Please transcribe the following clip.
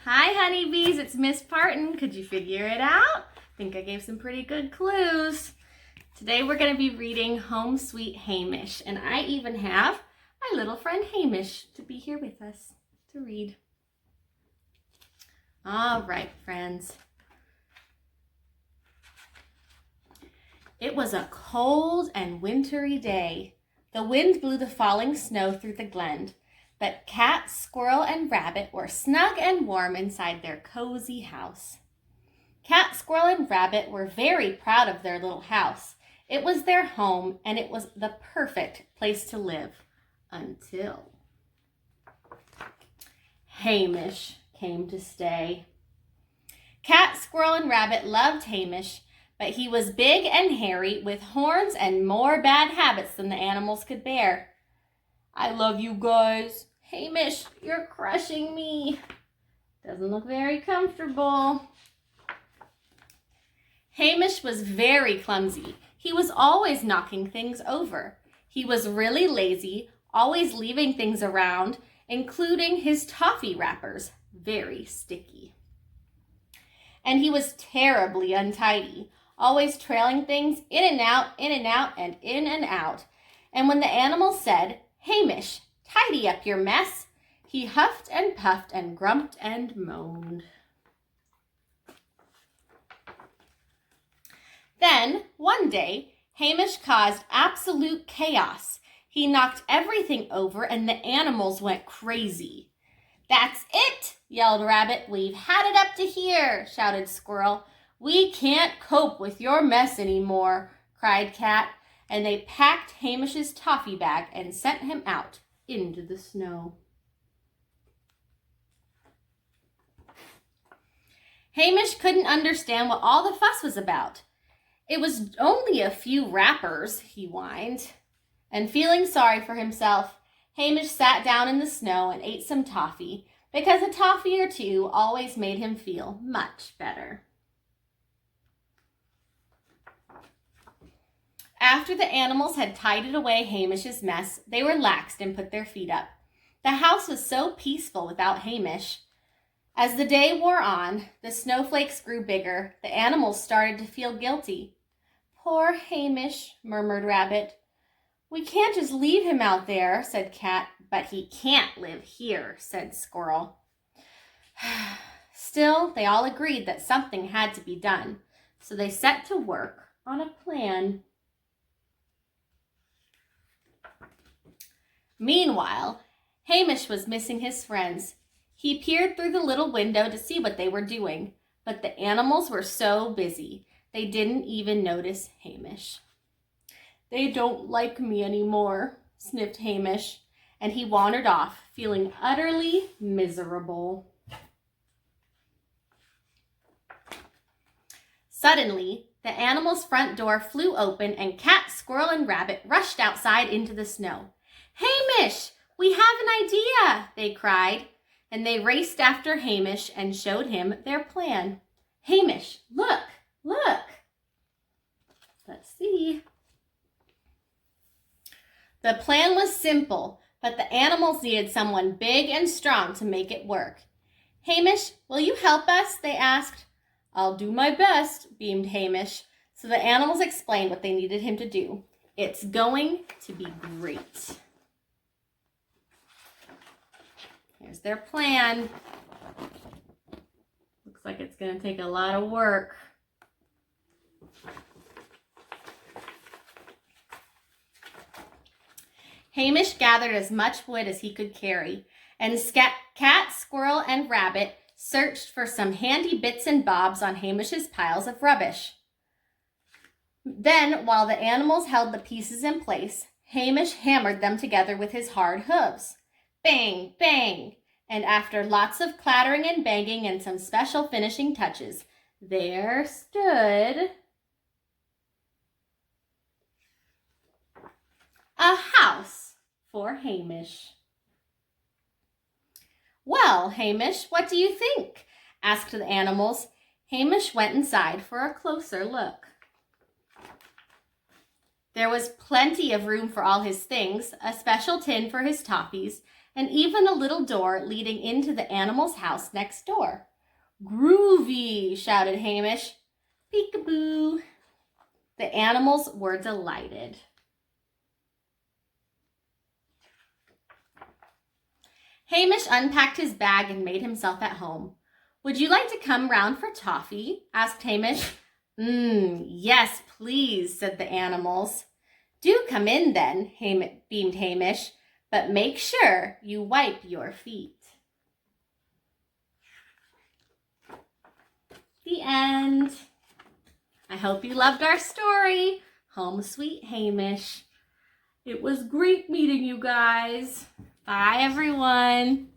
Hi honeybees, it's Miss Parton. Could you figure it out? I think I gave some pretty good clues. Today we're going to be reading Home Sweet Hamish, and I even have my little friend Hamish to be here with us to read. All right, friends. It was a cold and wintry day. The wind blew the falling snow through the glen, but Cat, Squirrel, and Rabbit were snug and warm inside their cozy house. Cat, Squirrel, and Rabbit were very proud of their little house. It was their home, and it was the perfect place to live until Hamish came to stay. Cat, Squirrel, and Rabbit loved Hamish, but he was big and hairy with horns and more bad habits than the animals could bear. "I love you guys. Hamish, you're crushing me." Doesn't look very comfortable. Hamish was very clumsy. He was always knocking things over. He was really lazy, always leaving things around, including his toffee wrappers, very sticky. And he was terribly untidy, always trailing things in and out, in and out, and in and out. And when the animals said, "Hamish, tidy up your mess," he huffed and puffed and grumped and moaned. Then, one day, Hamish caused absolute chaos. He knocked everything over and the animals went crazy. "That's it!" yelled Rabbit. "We've had it up to here," shouted Squirrel. "We can't cope with your mess anymore," cried Cat, and they packed Hamish's toffee bag and sent him out into the snow. Hamish couldn't understand what all the fuss was about. "It was only a few wrappers," he whined. And feeling sorry for himself, Hamish sat down in the snow and ate some toffee, because a toffee or two always made him feel much better. After the animals had tidied away Hamish's mess, they relaxed and put their feet up. The house was so peaceful without Hamish. As the day wore on, the snowflakes grew bigger. The animals started to feel guilty. "Poor Hamish," murmured Rabbit. "We can't just leave him out there," said Cat. "But he can't live here," said Squirrel. Still, they all agreed that something had to be done, so they set to work on a plan. Meanwhile, Hamish was missing his friends. He peered through the little window to see what they were doing, but the animals were so busy, they didn't even notice Hamish. "They don't like me anymore," sniffed Hamish, and he wandered off, feeling utterly miserable. Suddenly, the animals' front door flew open, and Cat, Squirrel, and Rabbit rushed outside into the snow. "Hamish, we have an idea!" they cried, and they raced after Hamish and showed him their plan. "Hamish, look, look!" Let's see. The plan was simple, but the animals needed someone big and strong to make it work. "Hamish, will you help us?" they asked. "I'll do my best," beamed Hamish. So the animals explained what they needed him to do. "It's going to be great." Here's their plan. Looks like it's going to take a lot of work. Hamish gathered as much wood as he could carry, and Cat, Squirrel, and Rabbit searched for some handy bits and bobs on Hamish's piles of rubbish. Then, while the animals held the pieces in place, Hamish hammered them together with his hard hooves. Bang, bang! And after lots of clattering and banging and some special finishing touches, there stood a house for Hamish. "Well, Hamish, what do you think?" asked the animals. Hamish went inside for a closer look. There was plenty of room for all his things, a special tin for his toffees, and even a little door leading into the animal's house next door. "Groovy," shouted Hamish. "Peekaboo." The animals were delighted. Hamish unpacked his bag and made himself at home. "Would you like to come round for toffee?" asked Hamish. Yes, please," said the animals. "Do come in then," beamed Hamish, "but make sure you wipe your feet." The end. I hope you loved our story, Home Sweet Hamish. It was great meeting you guys. Bye, everyone.